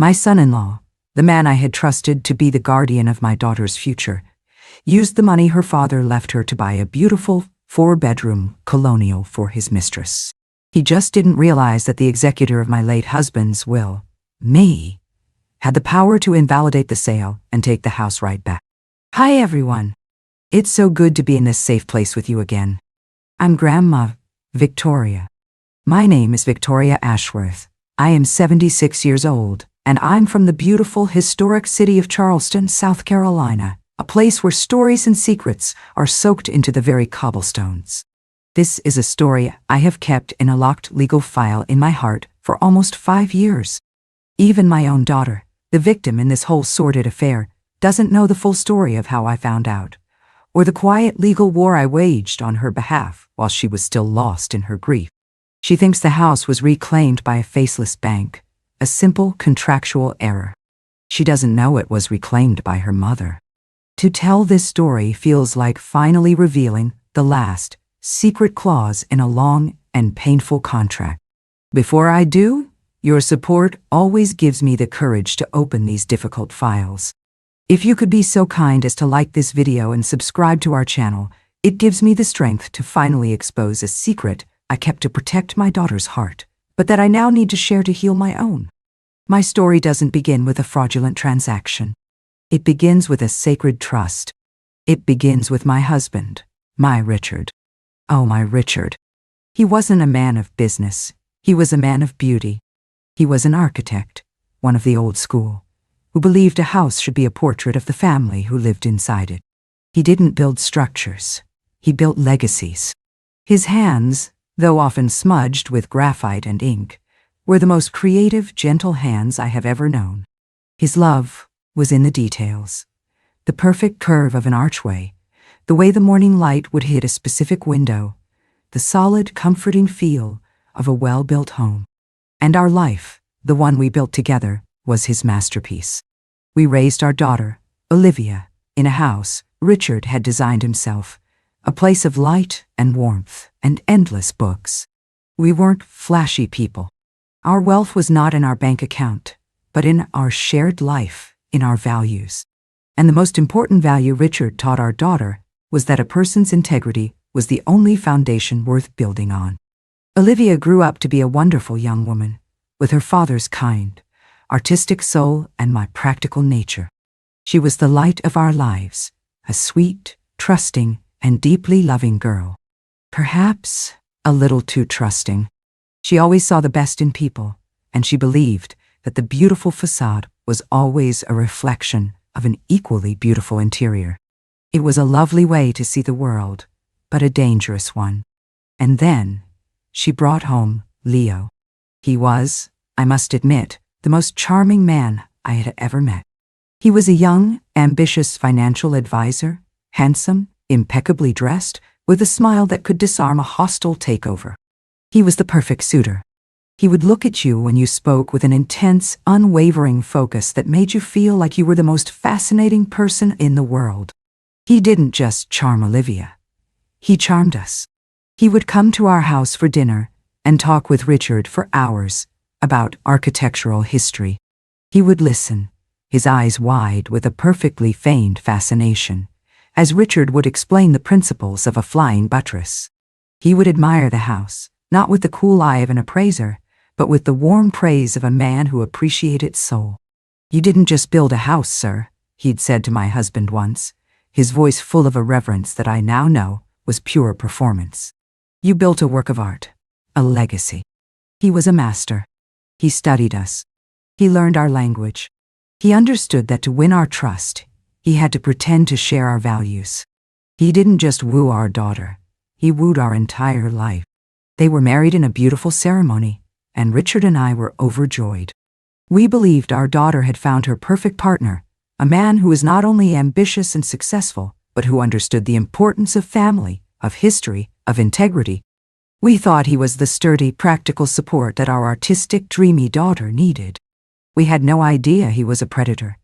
My son-in-law, the man I had trusted to be the guardian of my daughter's future, used the money her father left her to buy a beautiful 4-bedroom colonial for his mistress. He just didn't realize that the executor of my late husband's will, me, had the power to invalidate the sale and take the house right back. Hi everyone. It's so good to be in this safe place with you again. I'm Grandma Victoria. My name is Victoria Ashworth. I am 76 years old, and I'm from the beautiful historic city of Charleston, South Carolina, a place where stories and secrets are soaked into the very cobblestones. This is a story I have kept in a locked legal file in my heart for almost 5 years. Even my own daughter, the victim in this whole sordid affair, doesn't know the full story of how I found out, or the quiet legal war I waged on her behalf while she was still lost in her grief. She thinks the house was reclaimed by a faceless bank, a simple contractual error. She doesn't know it was reclaimed by her mother. To tell this story feels like finally revealing the last secret clause in a long and painful contract. Before I do, your support always gives me the courage to open these difficult files. If you could be so kind as to like this video and subscribe to our channel, it gives me the strength to finally expose a secret I kept to protect my daughter's heart, but that I now need to share to heal my own. My story doesn't begin with a fraudulent transaction. It begins with a sacred trust. It begins with my husband, my Richard. Oh, my Richard. He wasn't a man of business. He was a man of beauty. He was an architect, one of the old school, who believed a house should be a portrait of the family who lived inside it. He didn't build structures. He built legacies. His hands, though often smudged with graphite and ink, were the most creative, gentle hands I have ever known. His love was in the details. The perfect curve of an archway, the way the morning light would hit a specific window, the solid, comforting feel of a well-built home. And our life, the one we built together, was his masterpiece. We raised our daughter, Olivia, in a house Richard had designed himself, a place of light and warmth and endless books. We weren't flashy people. Our wealth was not in our bank account, but in our shared life, in our values. And the most important value Richard taught our daughter was that a person's integrity was the only foundation worth building on. Olivia grew up to be a wonderful young woman, with her father's kind, artistic soul and my practical nature. She was the light of our lives, a sweet, trusting, and deeply loving girl. Perhaps a little too trusting. She always saw the best in people, and she believed that the beautiful facade was always a reflection of an equally beautiful interior. It was a lovely way to see the world, but a dangerous one. And then she brought home Leo. He was, I must admit, the most charming man I had ever met. He was a young, ambitious financial advisor, handsome, impeccably dressed, with a smile that could disarm a hostile takeover. He was the perfect suitor. He would look at you when you spoke with an intense, unwavering focus that made you feel like you were the most fascinating person in the world. He didn't just charm Olivia. He charmed us. He would come to our house for dinner and talk with Richard for hours about architectural history. He would listen, his eyes wide with a perfectly feigned fascination, as Richard would explain the principles of a flying buttress. He would admire the house, not with the cool eye of an appraiser, but with the warm praise of a man who appreciated its soul. "You didn't just build a house, sir," he'd said to my husband once, his voice full of a reverence that I now know was pure performance. "You built a work of art, a legacy." He was a master. He studied us. He learned our language. He understood that to win our trust, he had to pretend to share our values. He didn't just woo our daughter. He wooed our entire life. They were married in a beautiful ceremony, and Richard and I were overjoyed. We believed our daughter had found her perfect partner, a man who was not only ambitious and successful, but who understood the importance of family, of history, of integrity. We thought he was the sturdy, practical support that our artistic, dreamy daughter needed. We had no idea he was a predator,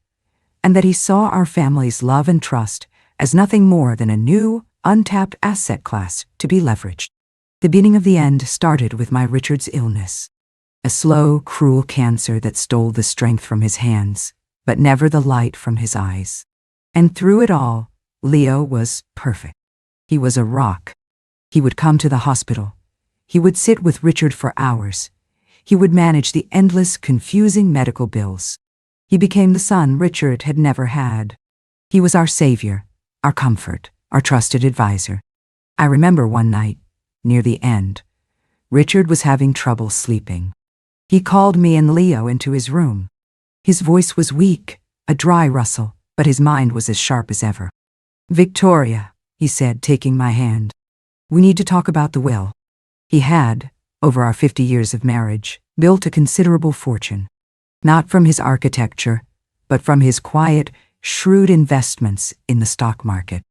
and that he saw our family's love and trust as nothing more than a new, untapped asset class to be leveraged. The beginning of the end started with my Richard's illness. A slow, cruel cancer that stole the strength from his hands, but never the light from his eyes. And through it all, Leo was perfect. He was a rock. He would come to the hospital. He would sit with Richard for hours. He would manage the endless, confusing medical bills. He became the son Richard had never had. He was our savior, our comfort, our trusted advisor. I remember one night, near the end, Richard was having trouble sleeping. He called me and Leo into his room. His voice was weak, a dry rustle, but his mind was as sharp as ever. "Victoria," he said, taking my hand. "We need to talk about the will." He had, over our 50 years of marriage, built a considerable fortune. Not from his architecture, but from his quiet, shrewd investments in the stock market.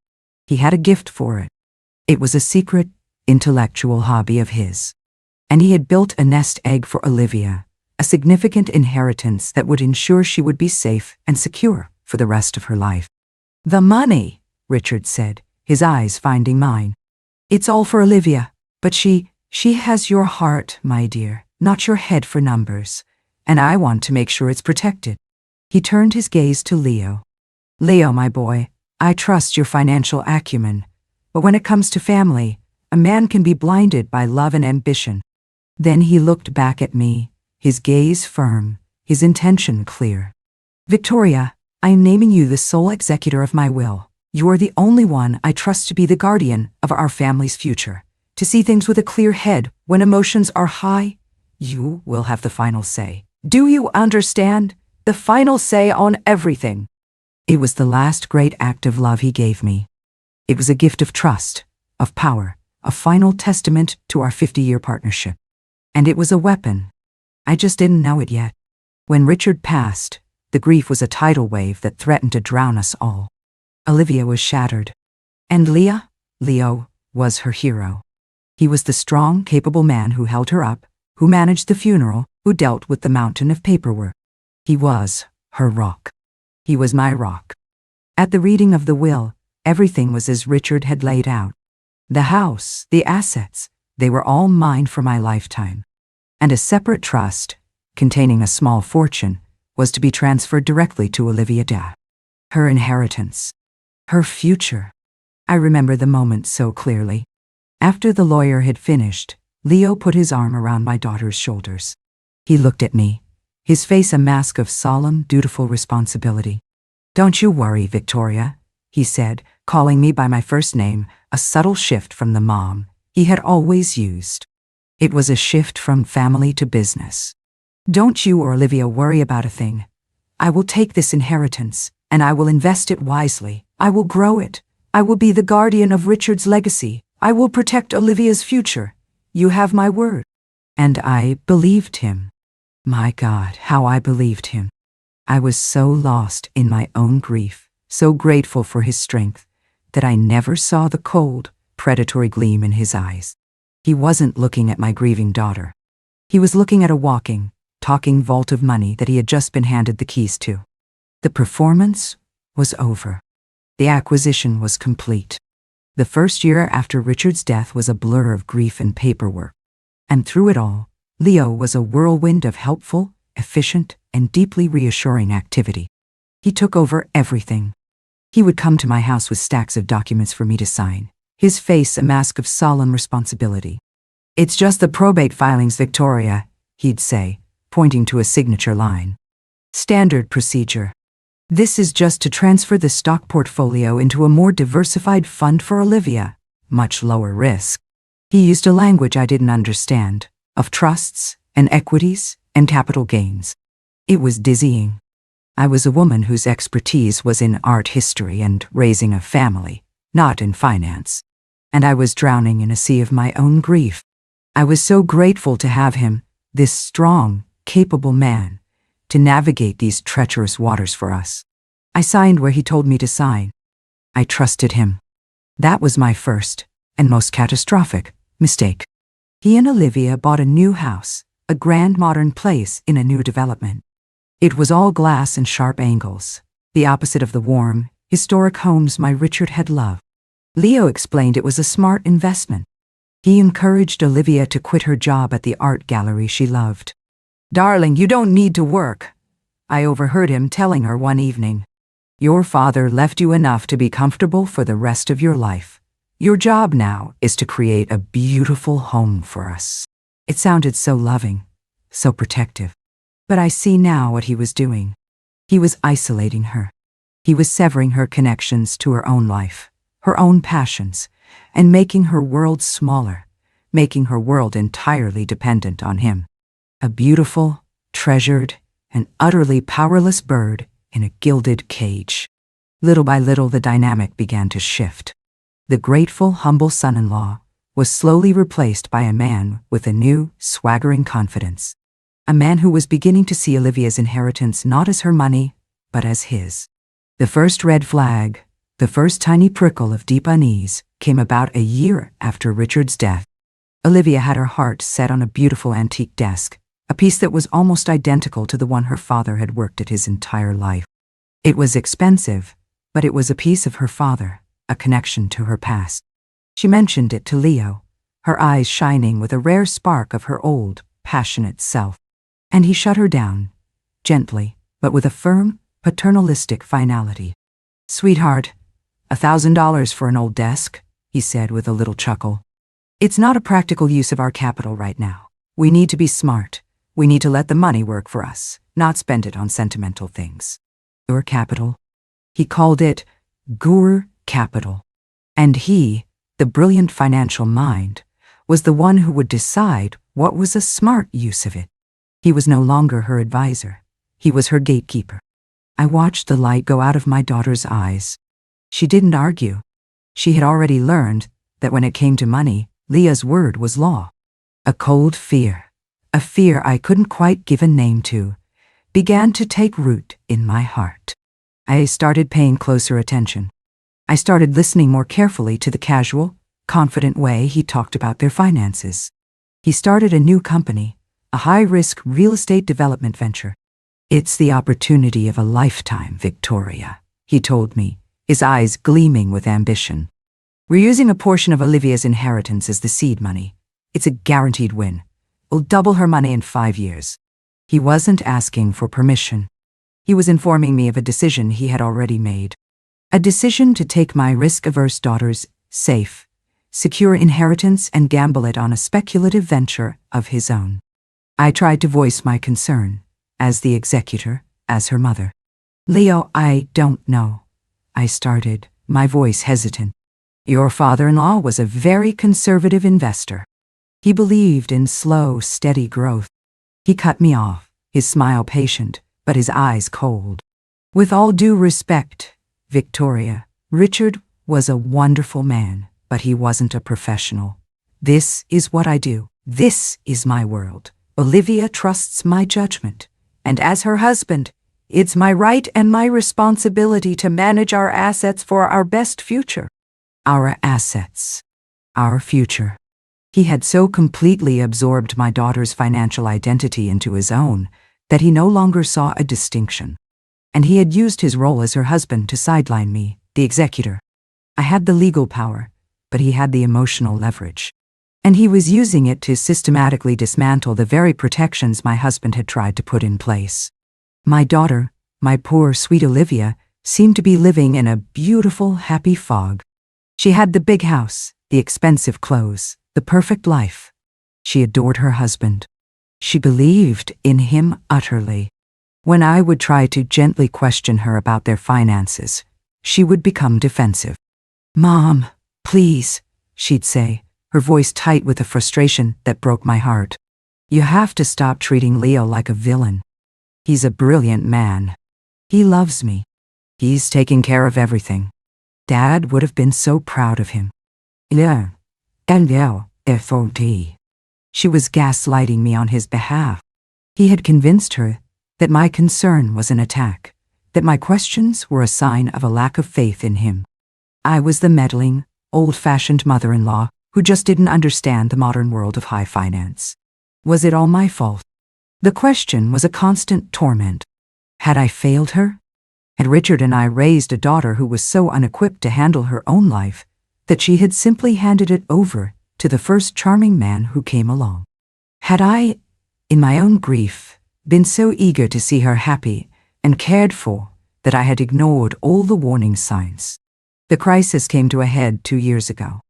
He had a gift for it. It was a secret, intellectual hobby of his. And he had built a nest egg for Olivia, a significant inheritance that would ensure she would be safe and secure for the rest of her life. "The money," Richard said, his eyes finding mine. "It's all for Olivia, but she has your heart, my dear, not your head for numbers, and I want to make sure it's protected." He turned his gaze to Leo. "Leo, my boy, I trust your financial acumen, but when it comes to family, a man can be blinded by love and ambition." Then he looked back at me, his gaze firm, his intention clear. "Victoria, I am naming you the sole executor of my will. You are the only one I trust to be the guardian of our family's future. To see things with a clear head when emotions are high, you will have the final say. Do you understand? The final say on everything." It was the last great act of love he gave me. It was a gift of trust, of power, a final testament to our 50-year partnership. And it was a weapon. I just didn't know it yet. When Richard passed, the grief was a tidal wave that threatened to drown us all. Olivia was shattered. And Leo was her hero. He was the strong, capable man who held her up, who managed the funeral, who dealt with the mountain of paperwork. He was her rock. He was my rock. At the reading of the will, everything was as Richard had laid out. The house, the assets, they were all mine for my lifetime. And a separate trust, containing a small fortune, was to be transferred directly to Olivia Dad. Her inheritance. Her future. I remember the moment so clearly. After the lawyer had finished, Leo put his arm around my daughter's shoulders. He looked at me, his face a mask of solemn, dutiful responsibility. "Don't you worry, Victoria," he said, calling me by my first name, a subtle shift from the mom he had always used. It was a shift from family to business. "Don't you or Olivia worry about a thing. I will take this inheritance, and I will invest it wisely. I will grow it. I will be the guardian of Richard's legacy. I will protect Olivia's future. You have my word." And I believed him. My God, how I believed him. I was so lost in my own grief, so grateful for his strength, that I never saw the cold, predatory gleam in his eyes. He wasn't looking at my grieving daughter. He was looking at a walking, talking vault of money that he had just been handed the keys to. The performance was over. The acquisition was complete. The first year after Richard's death was a blur of grief and paperwork. And through it all, Leo was a whirlwind of helpful, efficient, and deeply reassuring activity. He took over everything. He would come to my house with stacks of documents for me to sign, his face a mask of solemn responsibility. "It's just the probate filings, Victoria," he'd say, pointing to a signature line. "Standard procedure. This is just to transfer the stock portfolio into a more diversified fund for Olivia, much lower risk." He used a language I didn't understand, of trusts and equities and capital gains. It was dizzying. I was a woman whose expertise was in art history and raising a family, not in finance. And I was drowning in a sea of my own grief. I was so grateful to have him, this strong, capable man, to navigate these treacherous waters for us. I signed where he told me to sign. I trusted him. That was my first, and most catastrophic, mistake. He and Olivia bought a new house, a grand modern place in a new development. It was all glass and sharp angles, the opposite of the warm, historic homes my Richard had loved. Leo explained it was a smart investment. He encouraged Olivia to quit her job at the art gallery she loved. "Darling, you don't need to work," I overheard him telling her one evening. "Your father left you enough to be comfortable for the rest of your life. Your job now is to create a beautiful home for us." It sounded so loving, so protective. But I see now what he was doing. He was isolating her. He was severing her connections to her own life, her own passions, and making her world smaller, making her world entirely dependent on him. A beautiful, treasured, and utterly powerless bird in a gilded cage. Little by little, the dynamic began to shift. The grateful, humble son-in-law was slowly replaced by a man with a new, swaggering confidence. A man who was beginning to see Olivia's inheritance not as her money, but as his. The first red flag, the first tiny prickle of deep unease, came about a year after Richard's death. Olivia had her heart set on a beautiful antique desk, a piece that was almost identical to the one her father had worked at his entire life. It was expensive, but it was a piece of her father, a connection to her past. She mentioned it to Leo, her eyes shining with a rare spark of her old, passionate self. And he shut her down, gently, but with a firm, paternalistic finality. "Sweetheart, $1,000 for an old desk," he said with a little chuckle. "It's not a practical use of our capital right now. We need to be smart. We need to let the money work for us, not spend it on sentimental things." Your capital. He called it Gur capital. And he, the brilliant financial mind, was the one who would decide what was a smart use of it. He was no longer her advisor. He was her gatekeeper. I watched the light go out of my daughter's eyes. She didn't argue. She had already learned that when it came to money, Leah's word was law. A cold fear, a fear I couldn't quite give a name to, began to take root in my heart. I started paying closer attention. I started listening more carefully to the casual, confident way he talked about their finances. He started a new company, a high-risk real estate development venture. "It's the opportunity of a lifetime, Victoria," he told me, his eyes gleaming with ambition. "We're using a portion of Olivia's inheritance as the seed money. It's a guaranteed win. We'll double her money in 5 years." He wasn't asking for permission. He was informing me of a decision he had already made. A decision to take my risk-averse daughter's safe, secure inheritance and gamble it on a speculative venture of his own. I tried to voice my concern, as the executor, as her mother. "Leo, I don't know," I started, my voice hesitant. "Your father-in-law was a very conservative investor. He believed in slow, steady growth." He cut me off, his smile patient, but his eyes cold. "With all due respect, Victoria, Richard was a wonderful man, but he wasn't a professional. This is what I do. This is my world. Olivia trusts my judgment, and as her husband, it's my right and my responsibility to manage our assets for our best future." Our assets. Our future. He had so completely absorbed my daughter's financial identity into his own that he no longer saw a distinction. And he had used his role as her husband to sideline me, the executor. I had the legal power, but he had the emotional leverage. And he was using it to systematically dismantle the very protections my husband had tried to put in place. My daughter, my poor, sweet Olivia, seemed to be living in a beautiful, happy fog. She had the big house, the expensive clothes, the perfect life. She adored her husband. She believed in him utterly. When I would try to gently question her about their finances, she would become defensive. "Mom, please," she'd say, her voice tight with a frustration that broke my heart. "You have to stop treating Leo like a villain. He's a brilliant man. He loves me. He's taking care of everything. Dad would have been so proud of him." "Yeah, and yeah, FOD." She was gaslighting me on his behalf. He had convinced her that my concern was an attack, that my questions were a sign of a lack of faith in him. I was the meddling, old-fashioned mother-in-law who just didn't understand the modern world of high finance. Was it all my fault? The question was a constant torment. Had I failed her? Had Richard and I raised a daughter who was so unequipped to handle her own life that she had simply handed it over to the first charming man who came along? Had I, in my own grief, been so eager to see her happy and cared for that I had ignored all the warning signs. The crisis came to a head 2 years ago.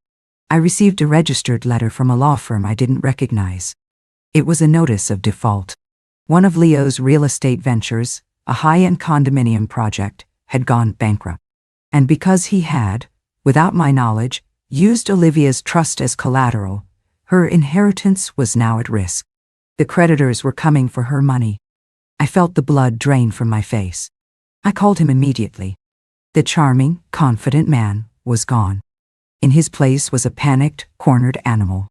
I received a registered letter from a law firm I didn't recognize. It was a notice of default. One of Leo's real estate ventures, a high-end condominium project, had gone bankrupt. And because he had, without my knowledge, used Olivia's trust as collateral, her inheritance was now at risk. The creditors were coming for her money. I felt the blood drain from my face. I called him immediately. The charming, confident man was gone. In his place was a panicked, cornered animal.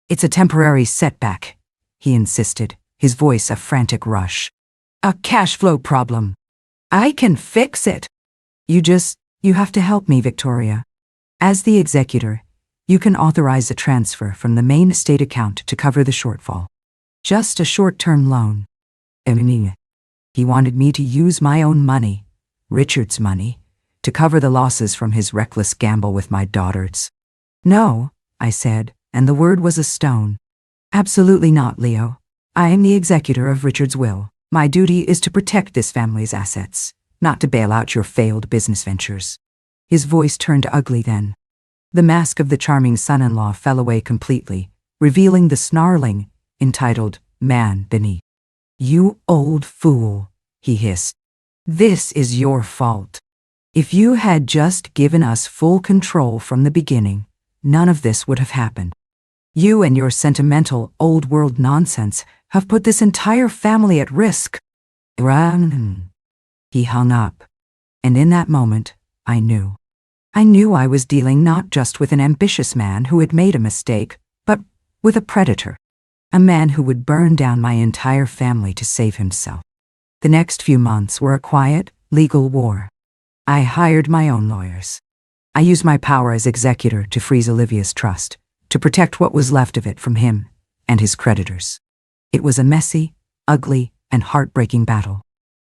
"It's a temporary setback," he insisted, his voice a frantic rush. "A cash flow problem. I can fix it. You have to help me, Victoria. As the executor, you can authorize a transfer from the main estate account to cover the shortfall. Just a short-term loan." He wanted me to use my own money, Richard's money, to cover the losses from his reckless gamble with my daughters. "No," I said, and the word was a stone. "Absolutely not, Leo. I am the executor of Richard's will. My duty is to protect this family's assets, not to bail out your failed business ventures." His voice turned ugly then. The mask of the charming son-in-law fell away completely, revealing the snarling, entitled man beneath. "You old fool," he hissed. "This is your fault. If you had just given us full control from the beginning, none of this would have happened. You and your sentimental, old-world nonsense have put this entire family at risk." He hung up, and in that moment, I knew. I was dealing not just with an ambitious man who had made a mistake, but with a predator, a man who would burn down my entire family to save himself. The next few months were a quiet, legal war. I hired my own lawyers. I used my power as executor to freeze Olivia's trust, to protect what was left of it from him and his creditors. It was a messy, ugly, and heartbreaking battle.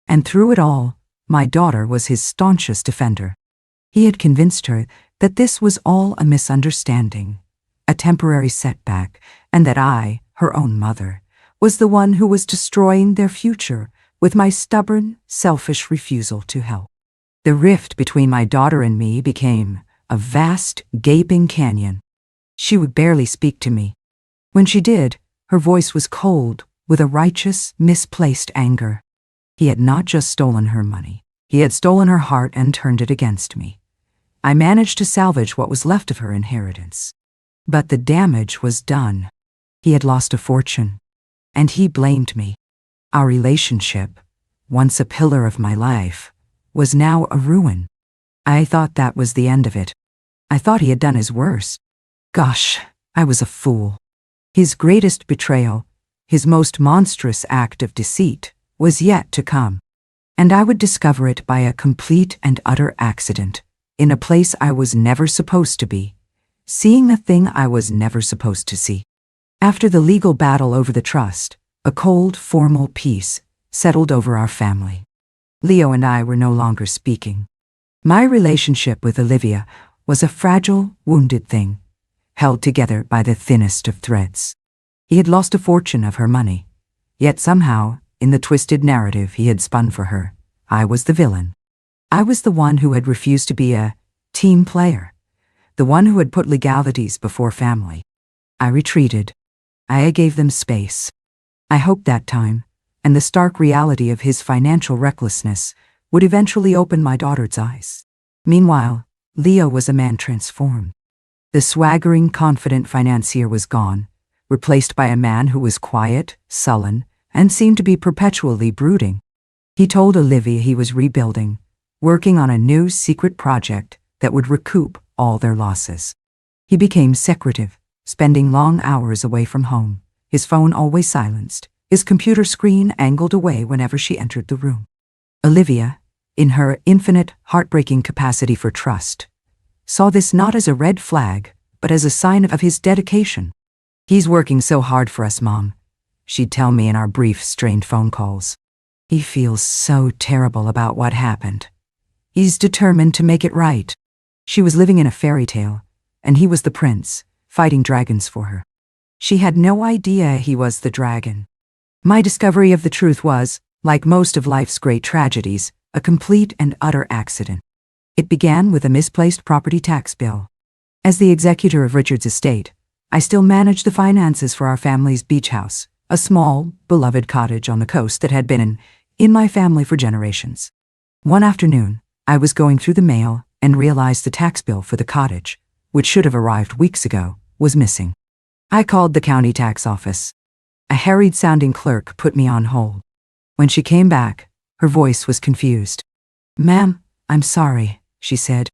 And through it all, my daughter was his staunchest defender. He had convinced her that this was all a misunderstanding, a temporary setback, and that I, her own mother, was the one who was destroying their future with my stubborn, selfish refusal to help. The rift between my daughter and me became a vast, gaping canyon. She would barely speak to me. When she did, her voice was cold with a righteous, misplaced anger. He had not just stolen her money. He had stolen her heart and turned it against me. I managed to salvage what was left of her inheritance. But the damage was done. He had lost a fortune, and he blamed me. Our relationship, once a pillar of my life, was now a ruin. I thought that was the end of it. I thought he had done his worst. Gosh, I was a fool. His greatest betrayal, his most monstrous act of deceit, was yet to come. And I would discover it by a complete and utter accident, in a place I was never supposed to be, seeing the thing I was never supposed to see. After the legal battle over the trust, a cold, formal peace settled over our family. Leo and I were no longer speaking. My relationship with Olivia was a fragile, wounded thing, held together by the thinnest of threads. He had lost a fortune of her money, yet somehow, in the twisted narrative he had spun for her, I was the villain. I was the one who had refused to be a team player, the one who had put legalities before family. I retreated. I gave them space. I hoped that time, and the stark reality of his financial recklessness, would eventually open my daughter's eyes. Meanwhile, Leo was a man transformed. The swaggering, confident financier was gone, replaced by a man who was quiet, sullen, and seemed to be perpetually brooding. He told Olivia he was rebuilding, working on a new secret project that would recoup all their losses. He became secretive, spending long hours away from home, his phone always silenced, his computer screen angled away whenever she entered the room. Olivia, in her infinite, heartbreaking capacity for trust, saw this not as a red flag, but as a sign of his dedication. "He's working so hard for us, Mom," she'd tell me in our brief, strained phone calls. "He feels so terrible about what happened. He's determined to make it right." She was living in a fairy tale, and he was the prince, fighting dragons for her. She had no idea he was the dragon. My discovery of the truth was, like most of life's great tragedies, a complete and utter accident. It began with a misplaced property tax bill. As the executor of Richard's estate, I still managed the finances for our family's beach house, a small, beloved cottage on the coast that had been in my family for generations. One afternoon, I was going through the mail and realized the tax bill for the cottage, which should have arrived weeks ago, was missing. I called the county tax office. A harried-sounding clerk put me on hold. When she came back, her voice was confused. "Ma'am, I'm sorry," she said,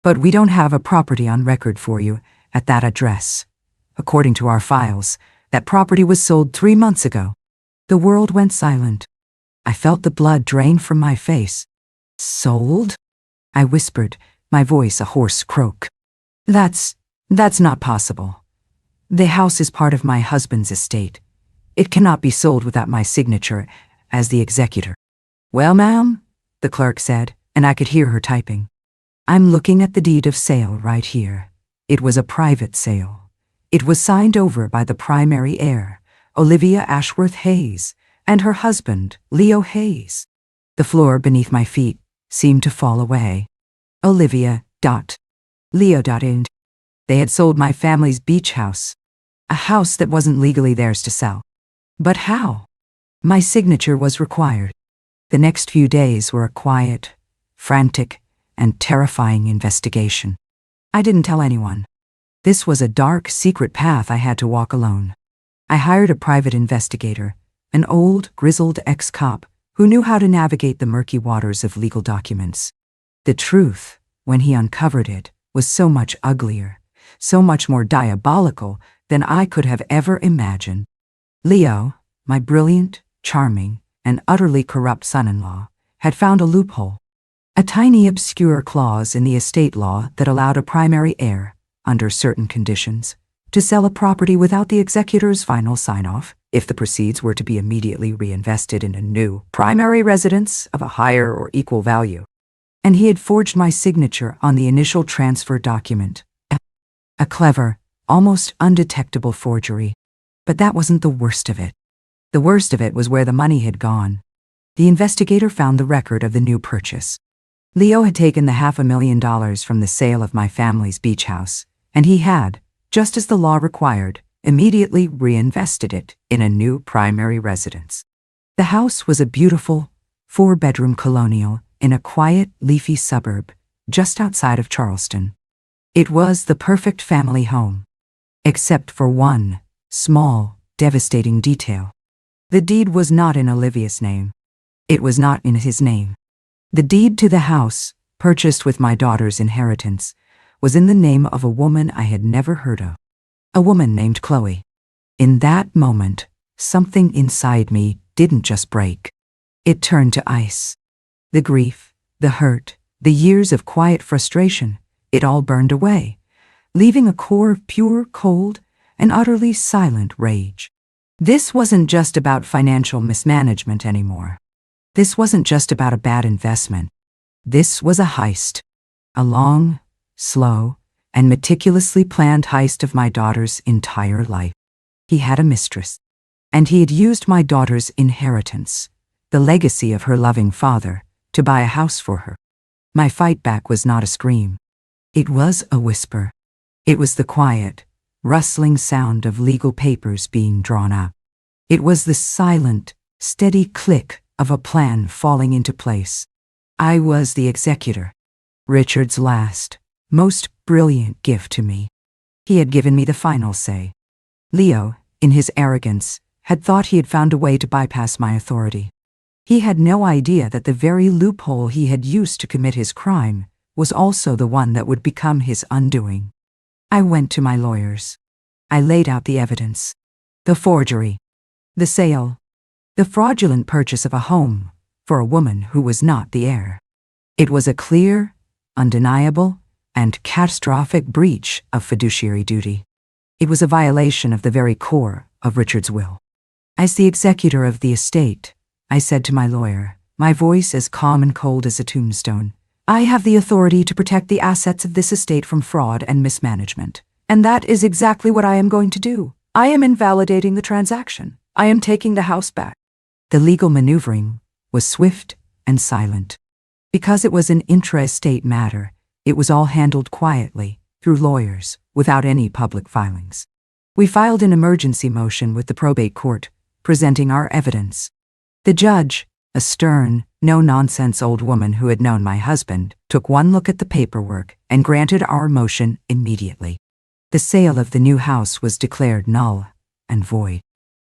"but we don't have a property on record for you at that address. According to our files, that property was sold 3 months ago." The world went silent. I felt the blood drain from my face. "Sold?" I whispered, my voice a hoarse croak. That's not possible. The house is part of my husband's estate. It cannot be sold without my signature as the executor." "Well, ma'am," the clerk said, and I could hear her typing. "I'm looking at the deed of sale right here. It was a private sale. It was signed over by the primary heir, Olivia Ashworth Hayes, and her husband, Leo Hayes." The floor beneath my feet seemed to fall away. Olivia. Leo. They had sold my family's beach house, a house that wasn't legally theirs to sell. But how? My signature was required. The next few days were a quiet, frantic, and terrifying investigation. I didn't tell anyone. This was a dark, secret path I had to walk alone. I hired a private investigator, an old, grizzled ex-cop who knew how to navigate the murky waters of legal documents. The truth, when he uncovered it, was so much uglier, so much more diabolical than I could have ever imagined. Leo, my brilliant, charming, and utterly corrupt son-in-law, had found a loophole. A tiny obscure clause in the estate law that allowed a primary heir, under certain conditions, to sell a property without the executor's final sign-off if the proceeds were to be immediately reinvested in a new primary residence of a higher or equal value. And he had forged my signature on the initial transfer document. A clever, almost undetectable forgery. But that wasn't the worst of it. The worst of it was where the money had gone. The investigator found the record of the new purchase. Leo had taken the $500,000 from the sale of my family's beach house, and he had, just as the law required, immediately reinvested it in a new primary residence. The house was a beautiful, 4-bedroom colonial in a quiet, leafy suburb just outside of Charleston. It was the perfect family home, except for one small, devastating detail. The deed was not in Olivia's name. It was not in his name. The deed to the house, purchased with my daughter's inheritance, was in the name of a woman I had never heard of. A woman named Chloe. In that moment, something inside me didn't just break. It turned to ice. The grief, the hurt, the years of quiet frustration, it all burned away, leaving a core of pure, cold, and utterly silent rage. This wasn't just about financial mismanagement anymore. This wasn't just about a bad investment. This was a heist. A long, slow, and meticulously planned heist of my daughter's entire life. He had a mistress, and he had used my daughter's inheritance, the legacy of her loving father, to buy a house for her. My fight back was not a scream. It was a whisper. It was the quiet, rustling sound of legal papers being drawn up. It was the silent, steady click of a plan falling into place. I was the executor. Richard's last, most brilliant gift to me. He had given me the final say. Leo, in his arrogance, had thought he had found a way to bypass my authority. He had no idea that the very loophole he had used to commit his crime was also the one that would become his undoing. I went to my lawyers. I laid out the evidence. The forgery. The sale. The fraudulent purchase of a home for a woman who was not the heir. It was a clear, undeniable, and catastrophic breach of fiduciary duty. It was a violation of the very core of Richard's will. As the executor of the estate, I said to my lawyer, my voice as calm and cold as a tombstone, I have the authority to protect the assets of this estate from fraud and mismanagement. And that is exactly what I am going to do. I am invalidating the transaction. I am taking the house back. The legal maneuvering was swift and silent. Because it was an intra-estate matter, it was all handled quietly, through lawyers, without any public filings. We filed an emergency motion with the probate court, presenting our evidence. The judge, a stern, no-nonsense old woman who had known my husband, took one look at the paperwork and granted our motion immediately. The sale of the new house was declared null and void.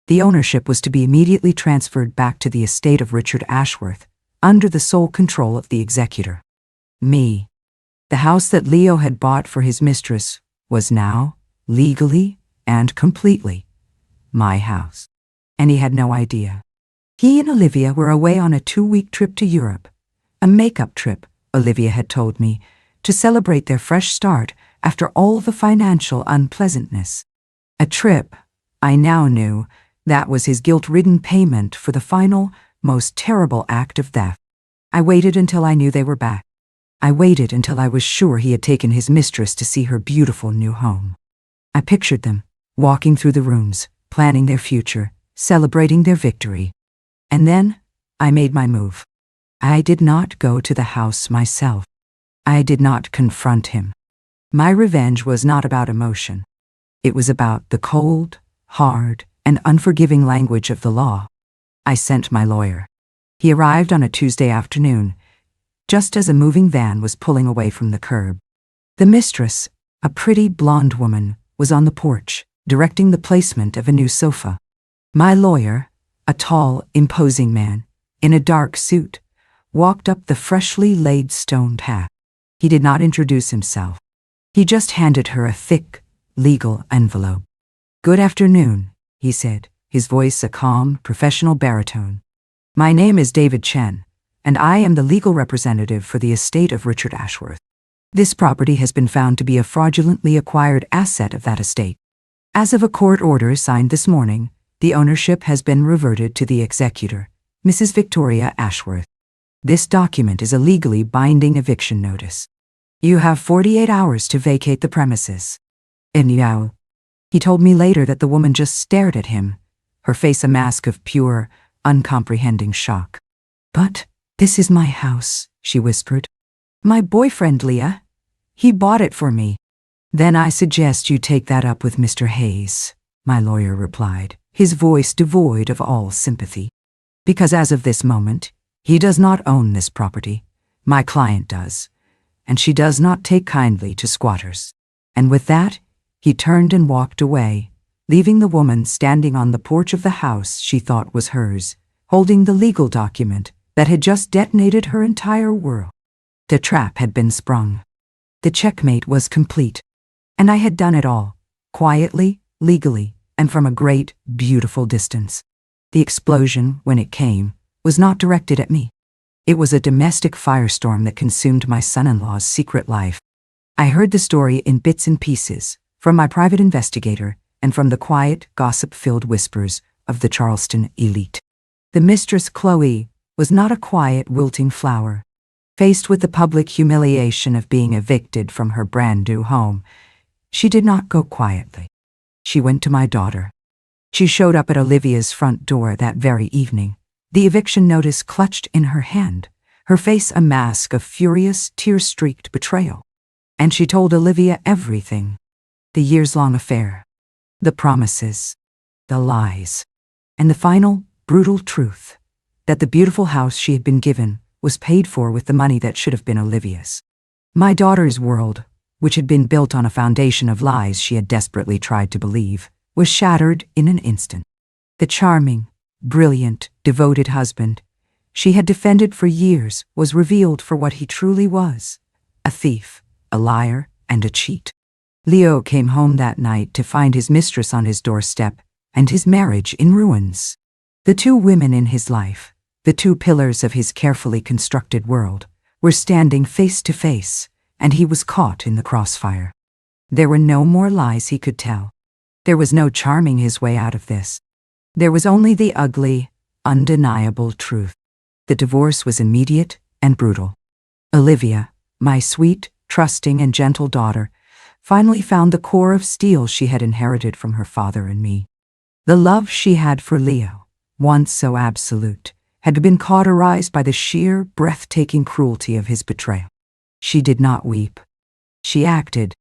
The ownership was to be immediately transferred back to the estate of Richard Ashworth, under the sole control of the executor. Me. The house that Leo had bought for his mistress was now, legally and completely, my house. And he had no idea. He and Olivia were away on a 2-week trip to Europe. A makeup trip, Olivia had told me, to celebrate their fresh start after all the financial unpleasantness. A trip, I now knew, that was his guilt-ridden payment for the final, most terrible act of theft. I waited until I knew they were back. I waited until I was sure he had taken his mistress to see her beautiful new home. I pictured them, walking through the rooms, planning their future, celebrating their victory. And then, I made my move. I did not go to the house myself. I did not confront him. My revenge was not about emotion. It was about the cold, hard, and unforgiving language of the law. I sent my lawyer. He arrived on a Tuesday afternoon, just as a moving van was pulling away from the curb. The mistress, a pretty blonde woman, was on the porch, directing the placement of a new sofa. My lawyer, a tall, imposing man, in a dark suit, walked up the freshly laid stone path. He did not introduce himself. He just handed her a thick, legal envelope. "Good afternoon," he said, his voice a calm, professional baritone. "My name is David Chen, and I am the legal representative for the estate of Richard Ashworth. This property has been found to be a fraudulently acquired asset of that estate. As of a court order signed this morning, the ownership has been reverted to the executor, Mrs. Victoria Ashworth. This document is a legally binding eviction notice. You have 48 hours to vacate the premises." And he told me later that the woman just stared at him, her face a mask of pure, uncomprehending shock. "But this is my house," she whispered. "My boyfriend, Leah. He bought it for me." "Then I suggest you take that up with Mr. Hayes," my lawyer replied, his voice devoid of all sympathy. "Because as of this moment, he does not own this property. My client does, and she does not take kindly to squatters." And with that, he turned and walked away, leaving the woman standing on the porch of the house she thought was hers, holding the legal document that had just detonated her entire world. The trap had been sprung. The checkmate was complete. And I had done it all, quietly, legally, and from a great, beautiful distance. The explosion, when it came, was not directed at me. It was a domestic firestorm that consumed my son-in-law's secret life. I heard the story in bits and pieces, from my private investigator and from the quiet, gossip-filled whispers of the Charleston elite. The mistress, Chloe, was not a quiet, wilting flower. Faced with the public humiliation of being evicted from her brand-new home, she did not go quietly. She went to my daughter. She showed up at Olivia's front door that very evening, the eviction notice clutched in her hand, her face a mask of furious, tear-streaked betrayal. And she told Olivia everything. The years-long affair, the promises, the lies, and the final, brutal truth, that the beautiful house she had been given was paid for with the money that should have been Olivia's. My daughter's world, which had been built on a foundation of lies she had desperately tried to believe, was shattered in an instant. The charming, brilliant, devoted husband she had defended for years was revealed for what he truly was: a thief, a liar, and a cheat. Leo came home that night to find his mistress on his doorstep and his marriage in ruins. The two women in his life, the two pillars of his carefully constructed world, were standing face to face, and he was caught in the crossfire. There were no more lies he could tell. There was no charming his way out of this. There was only the ugly, undeniable truth. The divorce was immediate and brutal. Olivia, my sweet, trusting, and gentle daughter, finally found the core of steel she had inherited from her father and me. The love she had for Leo, once so absolute, had been cauterized by the sheer, breathtaking cruelty of his betrayal. She did not weep. She acted.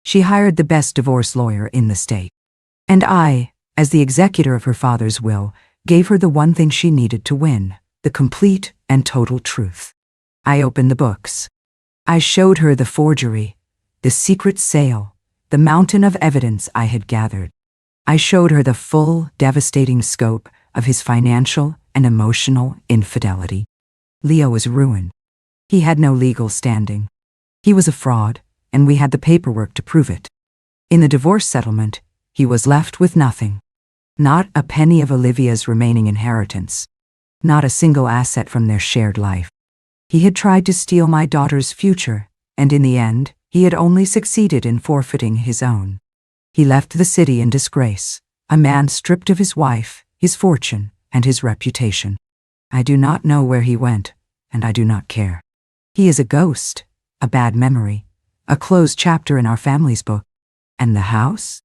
She hired the best divorce lawyer in the state. And I, as the executor of her father's will, gave her the one thing she needed to win, the complete and total truth. I opened the books. I showed her the forgery, the secret sale, the mountain of evidence I had gathered. I showed her the full, devastating scope of his financial and emotional infidelity. Leo was ruined. He had no legal standing. He was a fraud, and we had the paperwork to prove it. In the divorce settlement, he was left with nothing. Not a penny of Olivia's remaining inheritance. Not a single asset from their shared life. He had tried to steal my daughter's future, and in the end, he had only succeeded in forfeiting his own. He left the city in disgrace, a man stripped of his wife, his fortune, and his reputation. I do not know where he went, and I do not care. He is a ghost, a bad memory, a closed chapter in our family's book. And the house?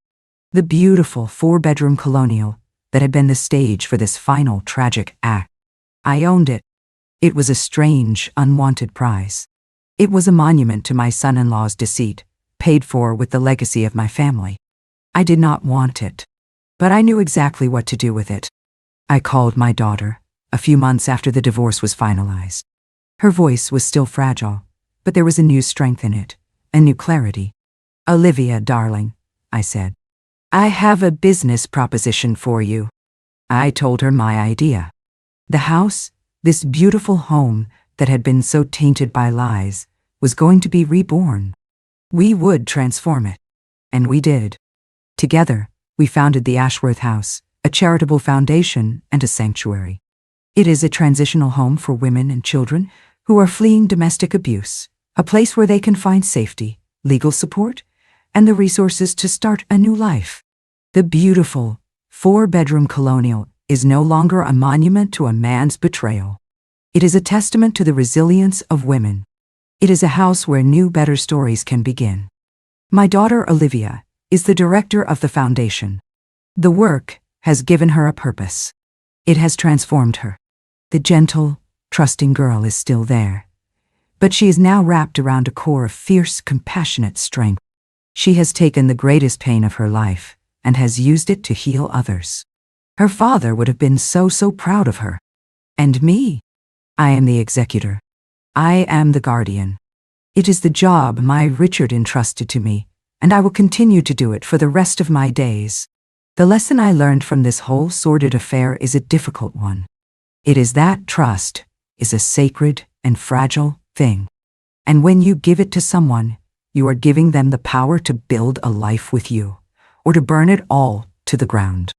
The beautiful 4-bedroom colonial that had been the stage for this final tragic act. I owned it. It was a strange, unwanted prize. It was a monument to my son-in-law's deceit, paid for with the legacy of my family. I did not want it, but I knew exactly what to do with it. I called my daughter, a few months after the divorce was finalized. Her voice was still fragile, but there was a new strength in it, a new clarity. "Olivia, darling," I said, "I have a business proposition for you." I told her my idea. The house, this beautiful home that had been so tainted by lies, was going to be reborn. We would transform it. And we did. Together, we founded the Ashworth House, a charitable foundation and a sanctuary. It is a transitional home for women and children who are fleeing domestic abuse, a place where they can find safety, legal support, and the resources to start a new life. The beautiful 4-bedroom colonial is no longer a monument to a man's betrayal. It is a testament to the resilience of women. It is a house where new, better stories can begin. My daughter, Olivia, is the director of the foundation. The work has given her a purpose. It has transformed her. The gentle, trusting girl is still there, but she is now wrapped around a core of fierce, compassionate strength. She has taken the greatest pain of her life and has used it to heal others. Her father would have been so proud of her. And me? I am the executor. I am the guardian. It is the job my Richard entrusted to me, and I will continue to do it for the rest of my days. The lesson I learned from this whole sordid affair is a difficult one. It is that trust is a sacred and fragile thing. And when you give it to someone, you are giving them the power to build a life with you, or to burn it all to the ground.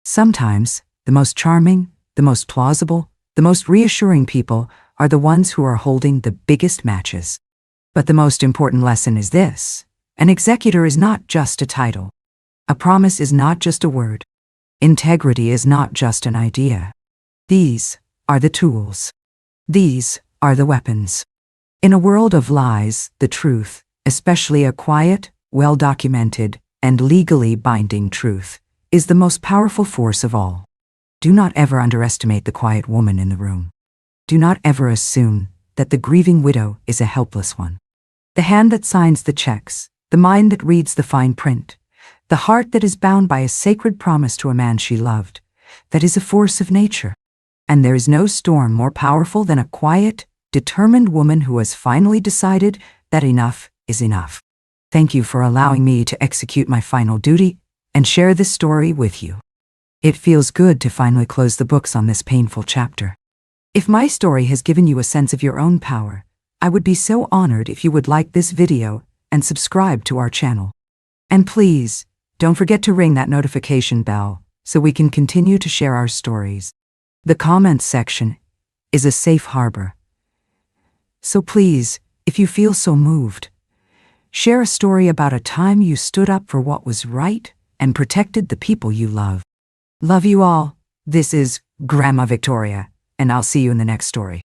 Sometimes, the most charming, the most plausible, the most reassuring people are the ones who are holding the biggest matches. But the most important lesson is this: an executor is not just a title. A promise is not just a word. Integrity is not just an idea. These are the tools. These are the weapons. In a world of lies, the truth, especially a quiet, well-documented, and legally binding truth, is the most powerful force of all. Do not ever underestimate the quiet woman in the room. Do not ever assume that the grieving widow is a helpless one. The hand that signs the checks, the mind that reads the fine print, the heart that is bound by a sacred promise to a man she loved, that is a force of nature. And there is no storm more powerful than a quiet, determined woman who has finally decided that enough is enough. Thank you for allowing me to execute my final duty and share this story with you. It feels good to finally close the books on this painful chapter. If my story has given you a sense of your own power, I would be so honored if you would like this video and subscribe to our channel. And please, don't forget to ring that notification bell so we can continue to share our stories. The comments section is a safe harbor. So please, if you feel so moved, share a story about a time you stood up for what was right and protected the people you love. Love you all. This is Grandma Victoria, and I'll see you in the next story.